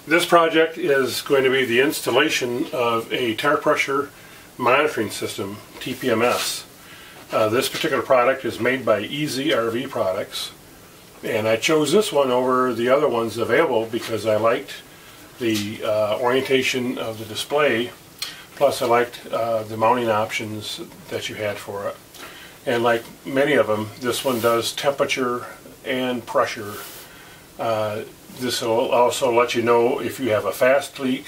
This project is going to be the installation of a tire pressure monitoring system, TPMS. This particular product is made by EEZ RV products, and I chose this one over the other ones available because I liked the orientation of the display, plus I liked the mounting options that you had for it. And like many of them, this one does temperature and pressure. This will also let you know if you have a fast leak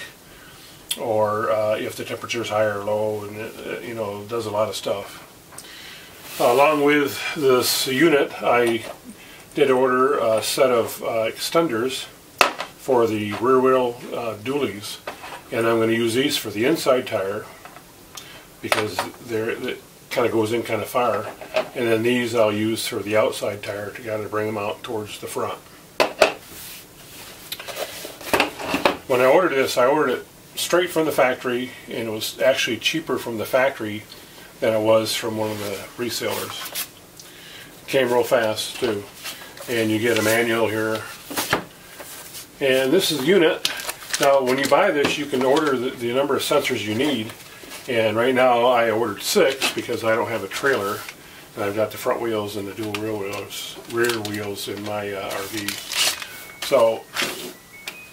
or if the temperature is high or low, and it does a lot of stuff. Along with this unit, I did order a set of extenders for the rear wheel dualies, and I'm going to use these for the inside tire because it kind of goes in kind of far, and then these I'll use for the outside tire to kind of bring them out towards the front. When I ordered this, I ordered it straight from the factory, and it was actually cheaper from the factory than it was from one of the resellers. It came real fast too, and you get a manual here. And this is the unit. Now when you buy this, you can order the number of sensors you need, and right now I ordered 6 because I don't have a trailer, and I've got the front wheels and the dual rear wheels in my RV. So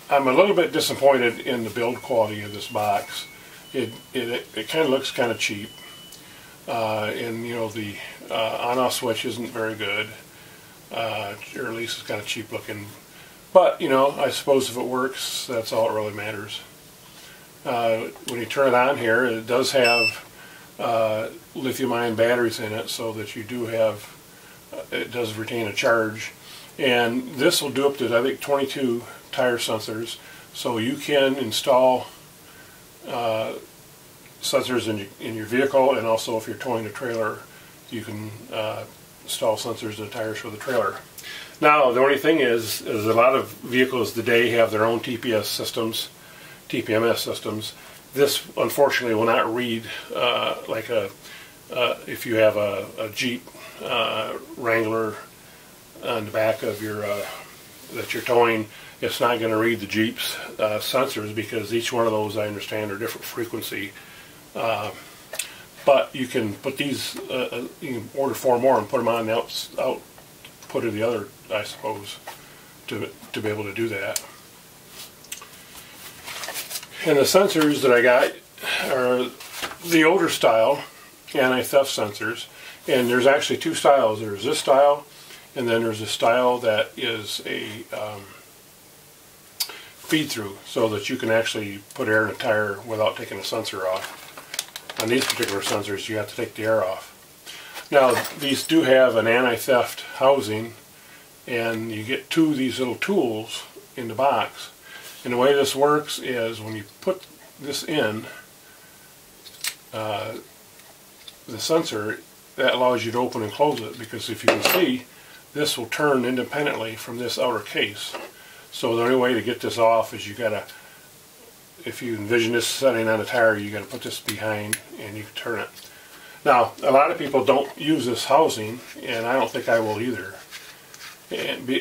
I'm a little bit disappointed in the build quality of this box. It kind of looks kind of cheap, and the on-off switch isn't very good, or at least it's kind of cheap looking. But I suppose if it works, that's all that really matters. When you turn it on here, it does have lithium-ion batteries in it, so that you do have, it does retain a charge. And this will do up to, I think, 22 tire sensors, so you can install sensors in your vehicle, and also if you're towing a trailer, you can install sensors in the tires for the trailer. Now the only thing is a lot of vehicles today have their own TPMS systems. This unfortunately will not read like if you have a Jeep Wrangler on the back of your that you're towing. It's not going to read the Jeep's sensors, because each one of those, I understand, are different frequency. But you can put these, you can order 4 more and put them on the output of the other, I suppose, to be able to do that. And the sensors that I got are the older style anti-theft sensors. And there's actually 2 styles. There's this style, and then there's a style that is a feed-through, so that you can actually put air in a tire without taking a sensor off. On these particular sensors, you have to take the air off. Now, these do have an anti-theft housing, and you get 2 of these little tools in the box. And the way this works is when you put this in, the sensor, that allows you to open and close it, because if you can see, this will turn independently from this outer case. So the only way to get this off is you gotta, if you envision this setting on a tire, you gotta put this behind and you can turn it. Now, a lot of people don't use this housing, and I don't think I will either,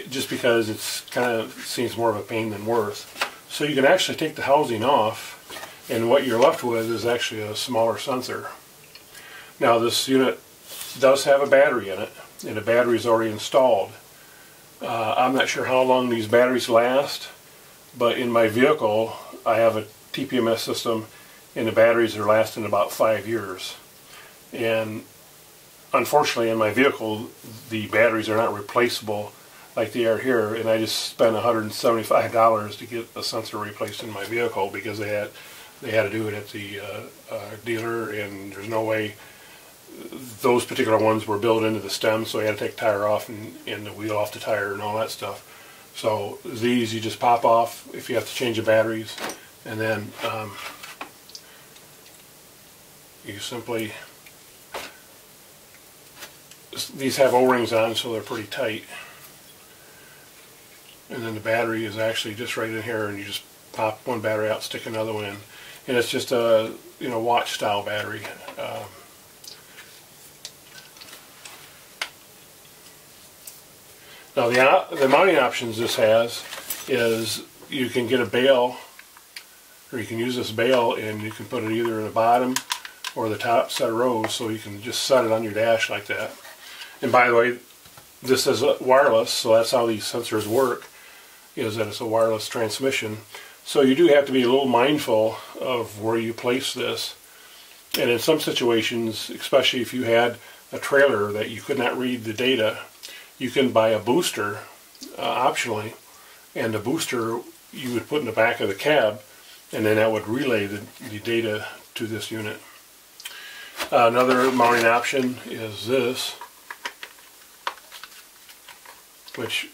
just because it's kind of seems more of a pain than worth. So you can actually take the housing off, and what you're left with is actually a smaller sensor. Now, this unit does have a battery in it, and the battery is already installed. I'm not sure how long these batteries last, but in my vehicle I have a TPMS system, and the batteries are lasting about 5 years. And unfortunately in my vehicle the batteries are not replaceable like they are here, and I just spent $175 to get a sensor replaced in my vehicle because they had to do it at the dealer, and there's no way. Those particular ones were built into the stem, so you had to take the tire off and the wheel off the tire and all that stuff. So these you just pop off if you have to change the batteries, and then you simply, these have O-rings on, so they're pretty tight. And then the battery is actually just right in here, and you just pop one battery out, stick another one in, and it's just a watch style battery. Now the mounting options this has is you can get a bail, or you can use this bail and you can put it either in the bottom or the top set of rows, so you can just set it on your dash like that. And by the way, this is wireless, so that's how these sensors work, is that it's a wireless transmission. So you do have to be a little mindful of where you place this. And in some situations, especially if you had a trailer that you could not read the data, you can buy a booster optionally, and the booster you would put in the back of the cab, and then that would relay the data to this unit. Another mounting option is this, which,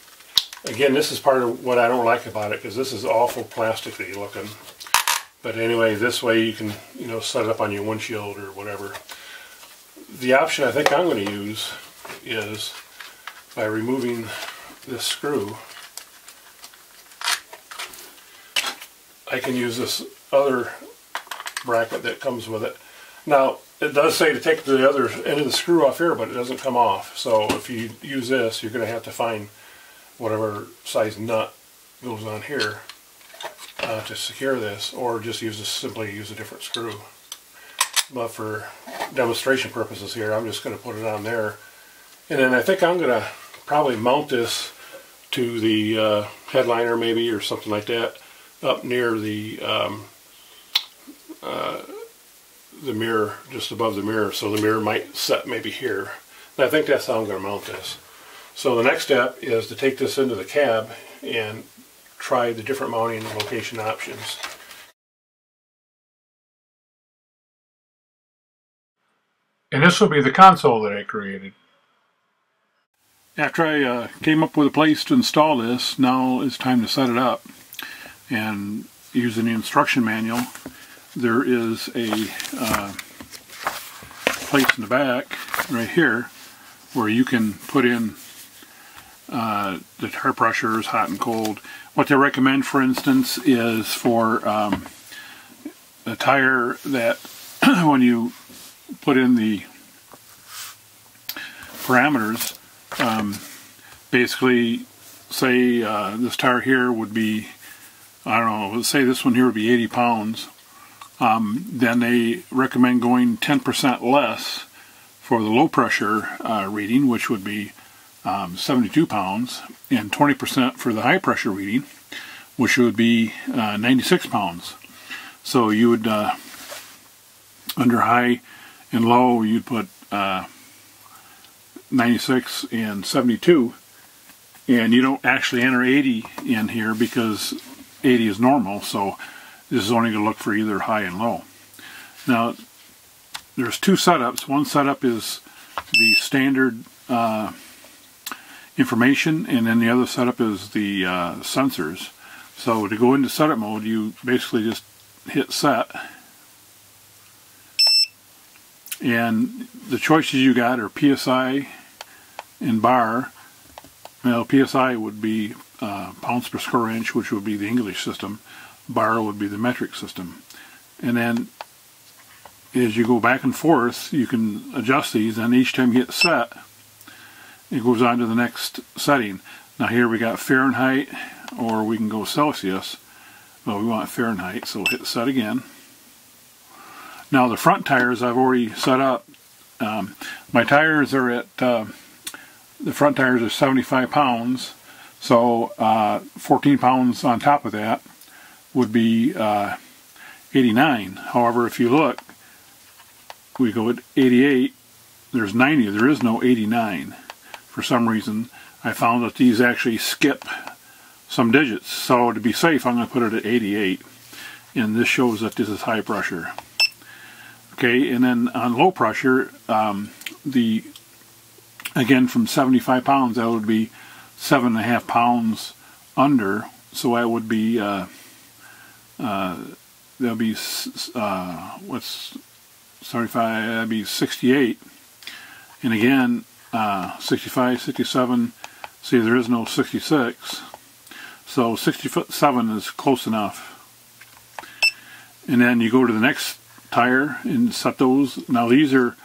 again, this is part of what I don't like about it, because this is awful plasticky looking. But anyway, this way you can, you know, set it up on your windshield or whatever. The option I think I'm going to use is by removing this screw. I can use this other bracket that comes with it. Now, it does say to take the other end of the screw off here, but it doesn't come off. So if you use this, you're going to have to find whatever size nut goes on here to secure this, or just simply use a different screw. But for demonstration purposes here, I'm just going to put it on there. And then I think I'm going to probably mount this to the headliner maybe, or something like that, up near the mirror, just above the mirror, so the mirror might set maybe here. And I think that's how I'm going to mount this. So the next step is to take this into the cab and try the different mounting location options. And this will be the console that I created. After I came up with a place to install this, now it's time to set it up. And using the instruction manual, there is a place in the back right here where you can put in the tire pressures, hot and cold. What they recommend, for instance, is for a tire that when you put in the parameters, basically say this tire here would be, I don't know, let's say this one here would be 80 pounds. Then they recommend going 10% less for the low pressure reading, which would be 72 pounds, and 20% for the high pressure reading, which would be 96 pounds. So you would, under high and low, you'd put 96 and 72, and you don't actually enter 80 in here because 80 is normal, so this is only going to look for either high and low. Now, there's two setups. One setup is the standard information, and then the other setup is the sensors. So to go into setup mode, you basically just hit set, and the choices you got are PSI and bar. Well, PSI would be pounds per square inch, which would be the English system. Bar would be the metric system. And then as you go back and forth, you can adjust these, and each time you hit set, it goes on to the next setting. Now here we got Fahrenheit, or we can go Celsius. Well, we want Fahrenheit, so we'll hit set again. Now the front tires I've already set up. My tires are at, the front tires are 75 pounds, so 14 pounds on top of that would be 89. However, if you look, we go at 88, there's 90, there is no 89. For some reason, I found that these actually skip some digits. So to be safe, I'm going to put it at 88. And this shows that this is high pressure. Okay, and then on low pressure, again from 75 pounds, that would be 7.5 pounds under. So that would be, that'll be, what's 75, that'd be 68. And again, 65, 67, see there is no 66, so 67 is close enough. And then you go to the next tire and set those. Now these are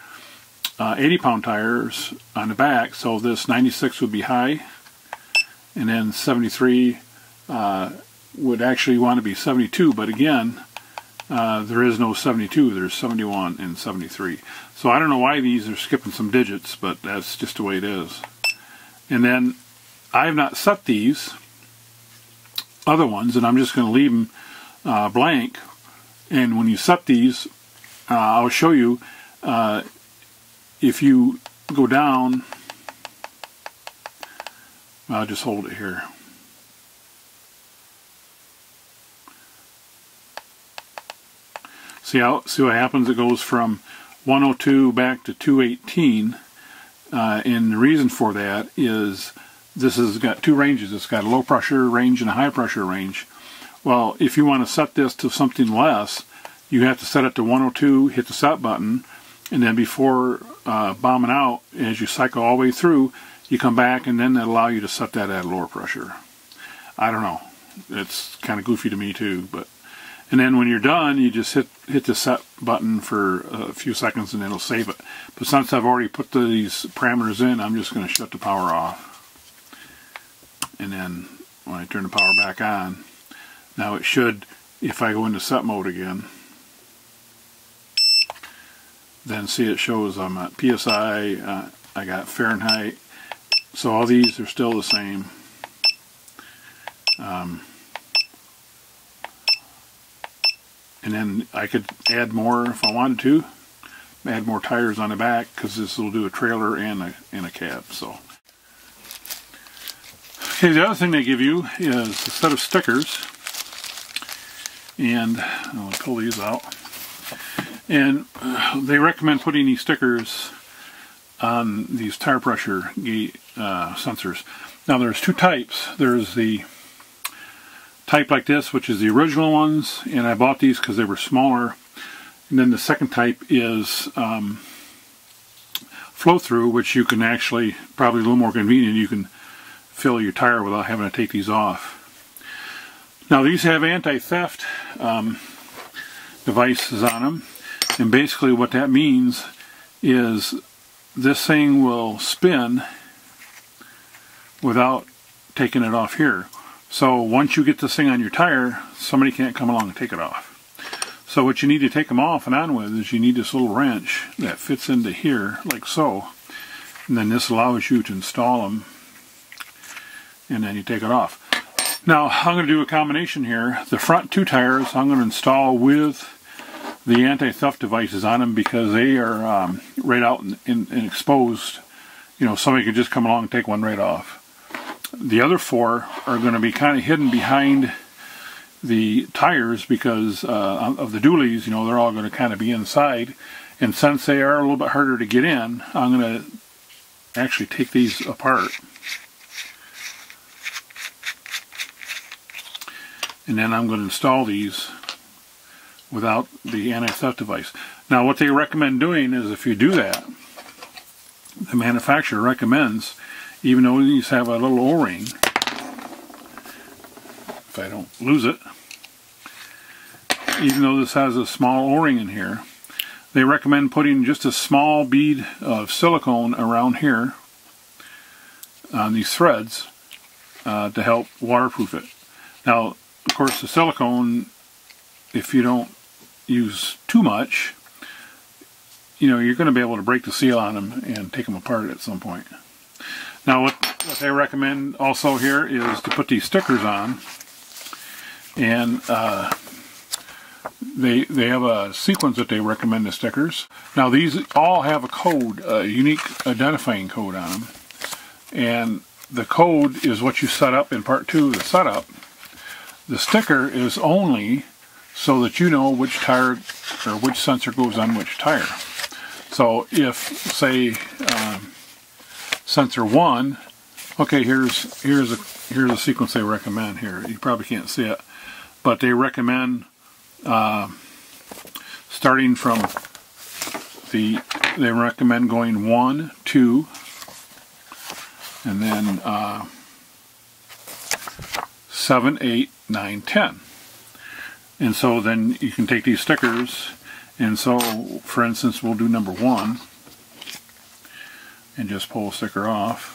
80 pound tires on the back, so this 96 would be high, and then 73, would actually want to be 72, but again, there is no 72, there's 71 and 73. So I don't know why these are skipping some digits, but that's just the way it is. And then I have not set these other ones, and I'm just going to leave them blank. And when you set these, I'll show you, if you go down, I'll just hold it here. See what happens? It goes from 102 back to 218, and the reason for that is this has got two ranges. It's got a low pressure range and a high pressure range. Well, if you want to set this to something less, you have to set it to 102, hit the set button, and then before bombing out, as you cycle all the way through, you come back, and then that'll allow you to set that at a lower pressure. I don't know. It's kind of goofy to me too, but. And then when you're done, you just hit the set button for a few seconds and it'll save it. But since I've already put these parameters in, I'm just going to shut the power off. And then when I turn the power back on, now it should, if I go into set mode again, then see it shows I'm at PSI, I got Fahrenheit. So all these are still the same. And then I could add more if I wanted to. Add more tires on the back, because this will do a trailer and a cab. So, okay, the other thing they give you is a set of stickers, and I'll pull these out. And they recommend putting these stickers on these tire pressure gauge sensors. Now, there's two types. There's the type like this, which is the original ones, and I bought these because they were smaller. And then the second type is flow-through, which you can actually, probably a little more convenient, you can fill your tire without having to take these off. Now these have anti-theft devices on them, and basically what that means is this thing will spin without taking it off here. So once you get this thing on your tire, somebody can't come along and take it off. So what you need to take them off and on with is you need this little wrench that fits into here, like so. And then this allows you to install them, and then you take it off. Now I'm going to do a combination here. The front two tires I'm going to install with the anti-theft devices on them, because they are right out and exposed. You know, somebody could just come along and take one right off. The other four are going to be kind of hidden behind the tires because of the dualies. You know, they're all going to kind of be inside. And since they are a little bit harder to get in, I'm going to actually take these apart. And then I'm going to install these without the anti-theft device. Now what they recommend doing is, if you do that, the manufacturer recommends, even though these have a little O-ring, if I don't lose it, even though this has a small O-ring in here, they recommend putting just a small bead of silicone around here on these threads to help waterproof it. Now, of course, the silicone, if you don't use too much, you know, you're going to be able to break the seal on them and take them apart at some point. Now what they recommend also here is to put these stickers on, and they have a sequence that they recommend the stickers. Now these all have a code, a unique identifying code on them, and the code is what you set up in part 2 of the setup. The sticker is only so that you know which tire or which sensor goes on which tire. So if, say, sensor 1, okay, here's a sequence they recommend here. You probably can't see it, but they recommend starting from they recommend going 1, 2, and then 7, 8, 9, 10. And so then you can take these stickers, and so for instance we'll do number 1 and just pull a sticker off,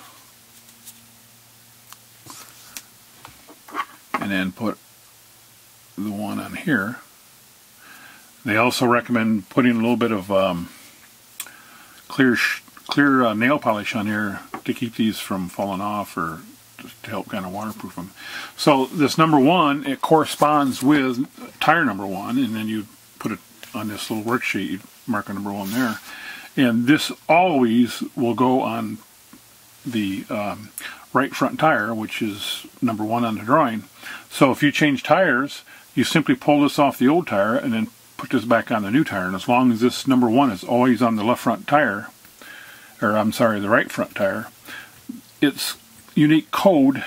and then put the one on here. They also recommend putting a little bit of clear nail polish on here to keep these from falling off, or just to help kind of waterproof them. So this number 1, it corresponds with tire number 1, and then you put it on this little worksheet, you mark a number 1 there. And this always will go on the right front tire, which is number 1 on the drawing. So if you change tires, you simply pull this off the old tire and then put this back on the new tire. And as long as this number 1 is always on the left front tire, or I'm sorry, the right front tire, its unique code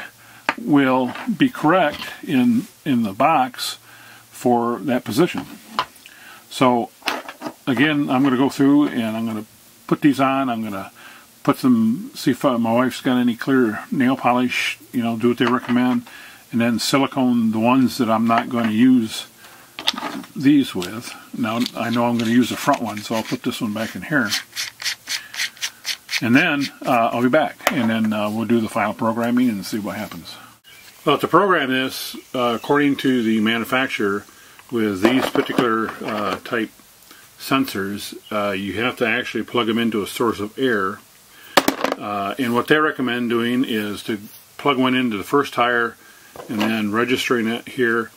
will be correct in the box for that position. So again, I'm going to go through and I'm going to put these on. I'm going to put them, see if my wife's got any clear nail polish, you know, do what they recommend, and then silicone the ones that I'm not going to use these with. Now I know I'm going to use the front one, so I'll put this one back in here. And then I'll be back, and then we'll do the final programming and see what happens. Well, to program this, according to the manufacturer, with these particular type sensors, you have to actually plug them into a source of air. And what they recommend doing is to plug one into the first tire, and then registering it here,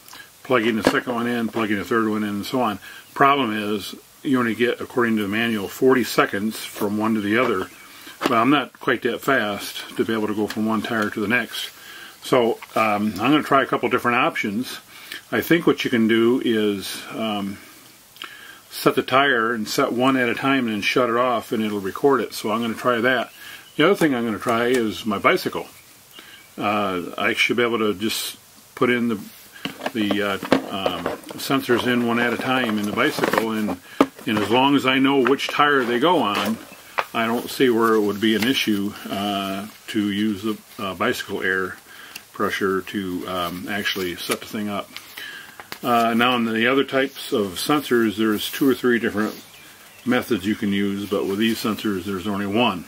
plugging the second one in, plugging the third one in, and so on. Problem is, you only get, according to the manual, 40 seconds from one to the other. Well, I'm not quite that fast to be able to go from one tire to the next. So I'm going to try a couple different options. I think what you can do is set the tire and set one at a time and then shut it off, and it'll record it. So I'm going to try that. The other thing I'm going to try is my bicycle. I should be able to just put in the sensors in one at a time in the bicycle, and as long as I know which tire they go on, I don't see where it would be an issue to use the bicycle air pressure to actually set the thing up. Now on the other types of sensors, there's 2 or 3 different methods you can use, but with these sensors there's only one.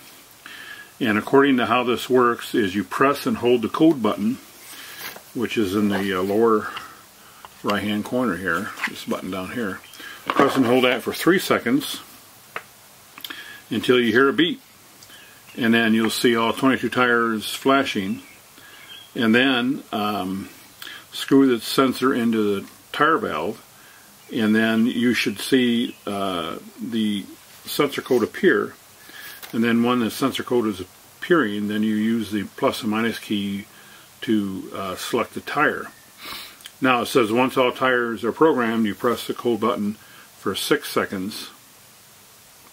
And according to how this works is you press and hold the code button, which is in the lower right hand corner here, this button down here. Press and hold that for 3 seconds until you hear a beep, and then you'll see all 22 tires flashing, and then screw the sensor into the tire valve, and then you should see the sensor code appear. And then when the sensor code is appearing, then you use the plus and minus key to select the tire. Now it says once all tires are programmed, you press the code button for 6 seconds.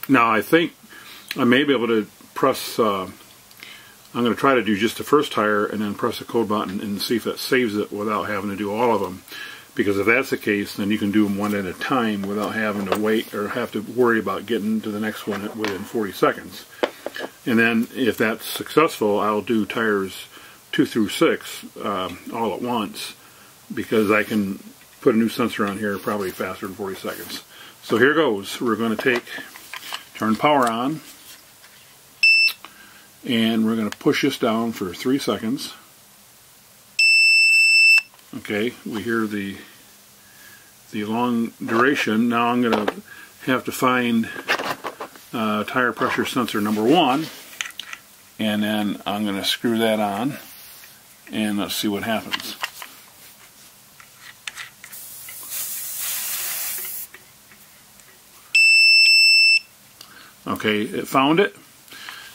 Now I think I may be able to press, I'm going to try to do just the first tire and then press the code button and see if it saves it without having to do all of them. Because if that's the case, then you can do them one at a time without having to wait or have to worry about getting to the next one within 40 seconds. And then if that's successful, I'll do tires 2 through 6 all at once, because I can put a new sensor on here probably faster than 40 seconds. So here goes. We're going to turn power on, and we're going to push this down for 3 seconds. Okay, we hear the long duration. Now I'm going to have to find tire pressure sensor number 1, and then I'm going to screw that on, and let's see what happens. Okay, it found it.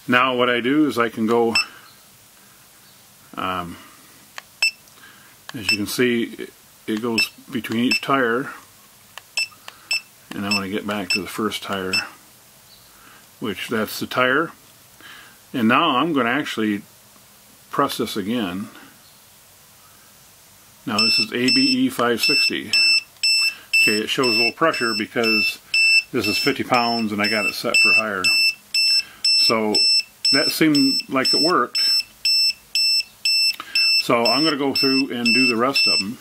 Now what I do is I can go, as you can see, it goes between each tire, and I'm going to get back to the first tire, which that's the tire. And now I'm going to actually press this again. Now this is E450. Okay, it shows a little pressure because this is 50 pounds and I got it set for higher. So that seemed like it worked. So I'm going to go through and do the rest of them.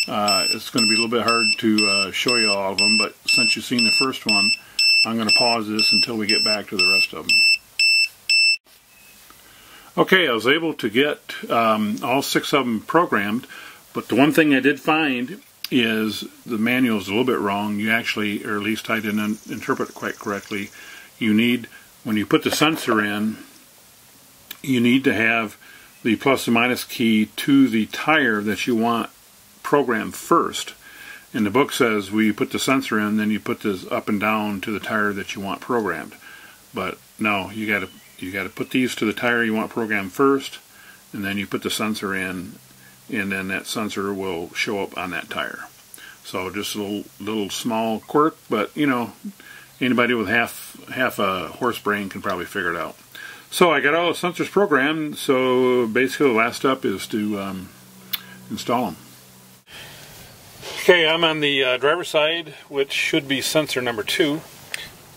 It's going to be a little bit hard to show you all of them, but since you've seen the first one, I'm going to pause this until we get back to the rest of them. Okay, I was able to get all 6 of them programmed, but the one thing I did find is the manual is a little bit wrong. You actually, or at least I didn't interpret it quite correctly. You need, when you put the sensor in, you need to have the plus and minus key to the tire that you want programmed first. And the book says, well, you put the sensor in, then you put this up and down to the tire that you want programmed. But no, you got to put these to the tire you want programmed first, and then you put the sensor in, and then that sensor will show up on that tire. So just a little small quirk, but you know, anybody with half a horse brain can probably figure it out. So I got all the sensors programmed, so basically the last step is to install them. Okay, I'm on the driver's side, which should be sensor number 2.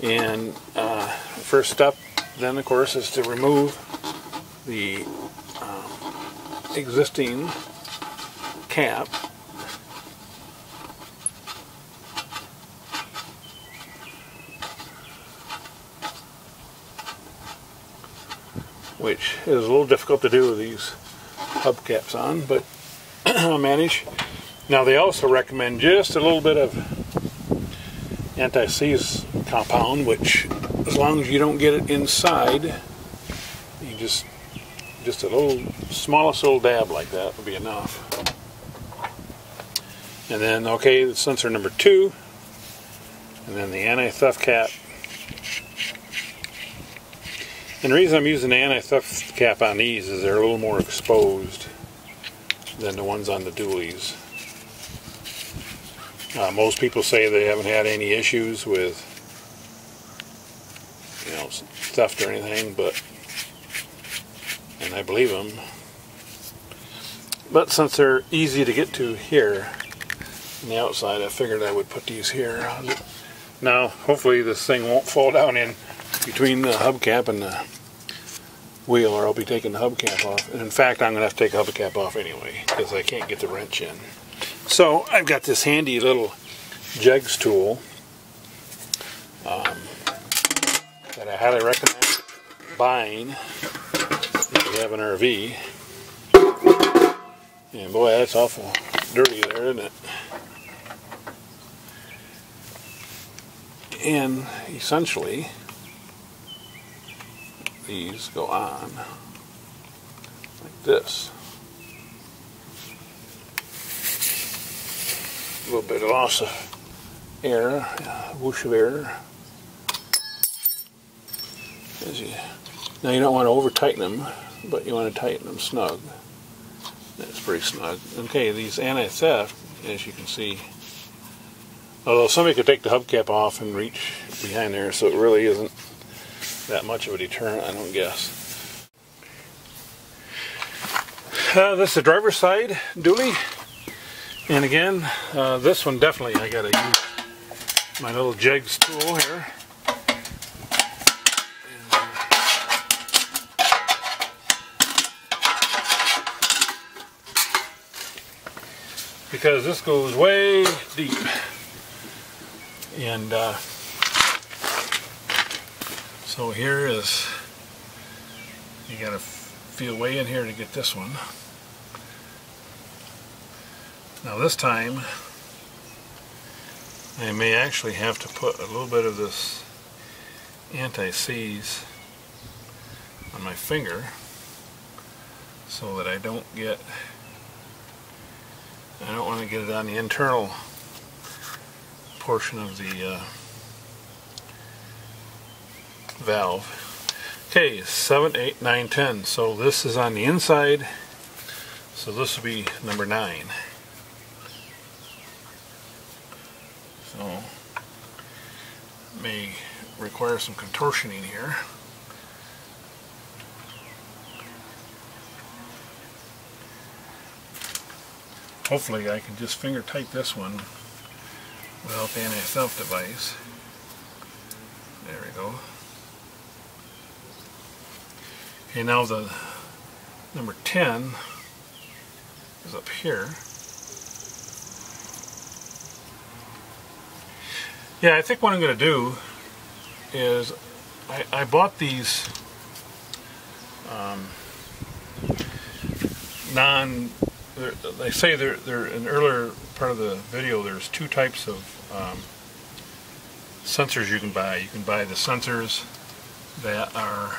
And first step then, of course, is to remove the existing cap. Which is a little difficult to do with these hubcaps on, but I'll manage. Now they also recommend just a little bit of anti-seize compound, which as long as you don't get it inside, you just a little, smallest little dab like that would be enough. And then, okay, the sensor number 2, and then the anti-theft cap. And the reason I'm using the anti-theft cap on these is they're a little more exposed than the ones on the dualies. Most people say they haven't had any issues with, you know, theft or anything, but, and I believe them. But since they're easy to get to here on the outside, I figured I would put these here. Now, hopefully this thing won't fall down in between the hubcap and the wheel, or I'll be taking the hubcap off. And in fact, I'm going to have to take the hubcap off anyway, because I can't get the wrench in. So I've got this handy little jegs tool that I highly recommend buying if you have an RV. And boy, that's awful dirty there, isn't it? And essentially, these go on like this. A little bit of loss of air, whoosh of air. Now you don't want to over tighten them, but you want to tighten them snug. That's pretty snug. Okay, these anti-theft, as you can see, although somebody could take the hubcap off and reach behind there, so it really isn't that much of a deterrent, I don't guess. This is the driver's side dually. And again, this one definitely I gotta use my little jegs tool here. Because this goes way deep. And so here is, you gotta feel way in here to get this one. Now this time, I may actually have to put a little bit of this anti-seize on my finger so that I don't want to get it on the internal portion of the valve. Okay, 7, 8, 9, 10. So this is on the inside, so this will be number 9. So, may require some contortioning here. Hopefully I can just finger tight this one without the anti-theft device. There we go. Okay, now the number 10 is up here. Yeah, I think what I'm going to do is I bought these they say they're in earlier part of the video, there's two types of sensors you can buy. You can buy the sensors that are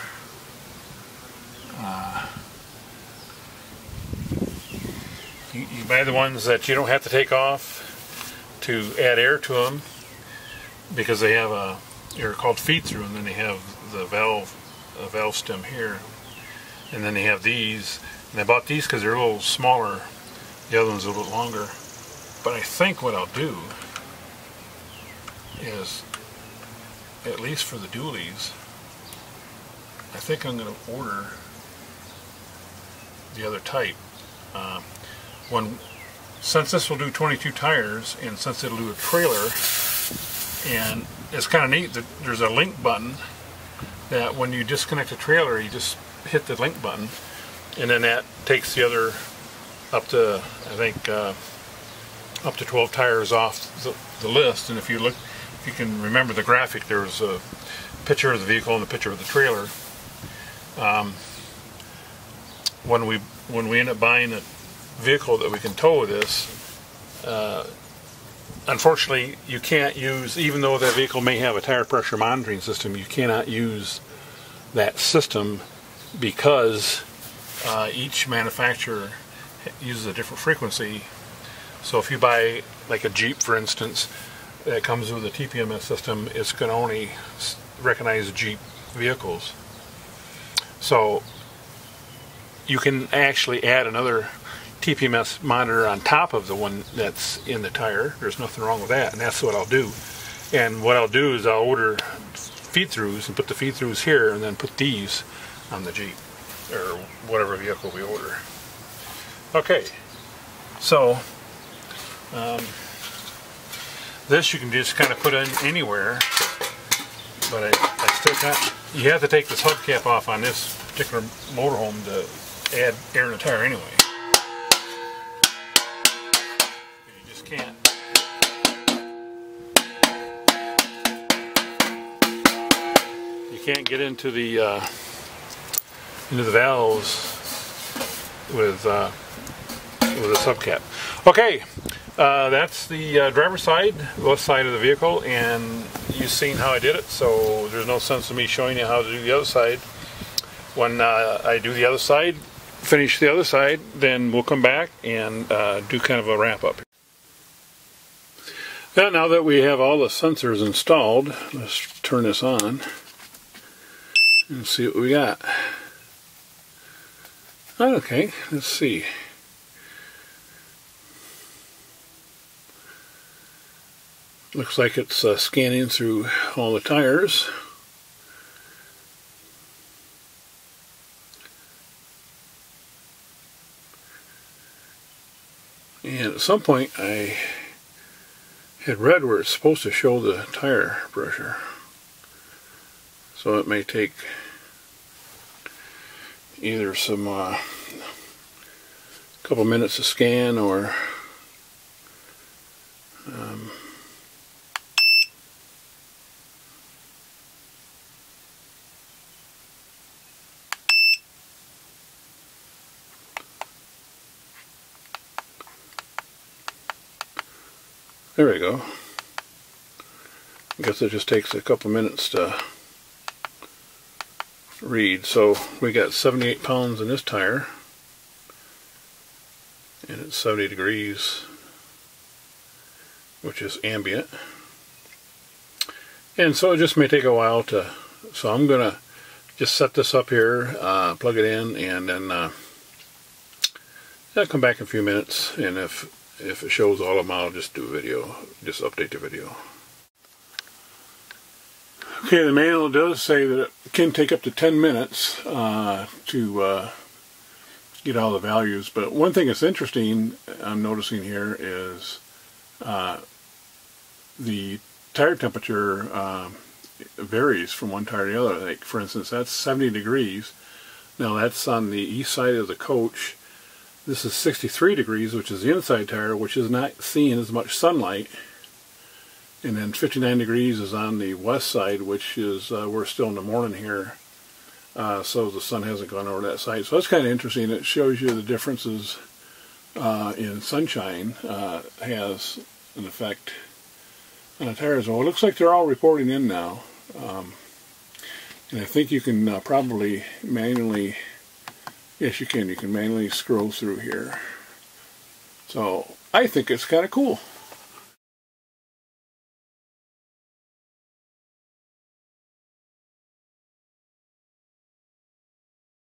you buy the ones that you don't have to take off to add air to them, because they have they're called feed through, and then they have the valve stem here, and then they have these. And I bought these because they're a little smaller. The other one's a little longer. But I think what I'll do is, at least for the dualies, I think I'm going to order the other type. Since this will do 22 tires, and since it'll do a trailer, and it's kind of neat that there's a link button that when you disconnect the trailer, you just hit the link button, and then that takes the other up to, I think, up to 12 tires off the list. And if you look, if you can remember the graphic, there was a picture of the vehicle and a picture of the trailer. When we end up buying a vehicle that we can tow with this, unfortunately you can't use, even though that vehicle may have a tire pressure monitoring system, you cannot use that system because each manufacturer uses a different frequency. So if you buy like a Jeep, for instance, that comes with a TPMS system, it's going to only recognize Jeep vehicles. So you can actually add another TPMS monitor on top of the one that's in the tire. There's nothing wrong with that, and that's what I'll do. And what I'll do is I'll order feed-throughs and put the feed-throughs here, and then put these on the Jeep or whatever vehicle we order. Okay, so this you can just kind of put in anywhere, but I still can't. You have to take this hubcap off on this particular motorhome to add air in the tire anyway. You just can't. You can't get into the valves with a subcap. Okay, that's the driver's side, left side of the vehicle, and you've seen how I did it, so there's no sense of me showing you how to do the other side. When I do the other side, finish the other side, then we'll come back and do kind of a wrap up. Now that we have all the sensors installed, let's turn this on and see what we got. Okay, let's see. Looks like it's scanning through all the tires. And at some point I had read where it's supposed to show the tire pressure. So it may take either some couple minutes to scan, or there we go. I guess it just takes a couple minutes to read. So we got 78 pounds in this tire, and it's 70 degrees, which is ambient. And so it just may take a while to, so I'm gonna just set this up here, plug it in, and then I'll come back in a few minutes, and if it shows all of them, I'll just do a video, just update the video. Okay, the manual does say that it can take up to 10 minutes to get all the values, but one thing that's interesting I'm noticing here is the tire temperature varies from one tire to the other. Like, for instance, that's 70 degrees. Now that's on the east side of the coach. This is 63 degrees, which is the inside tire, which is not seeing as much sunlight. And then 59 degrees is on the west side, which is, we're still in the morning here, so the sun hasn't gone over that side. So that's kind of interesting. It shows you the differences in sunshine has an effect on the tires. Well, it looks like they're all reporting in now. And I think you can probably manually, yes you can manually scroll through here. So I think it's kind of cool.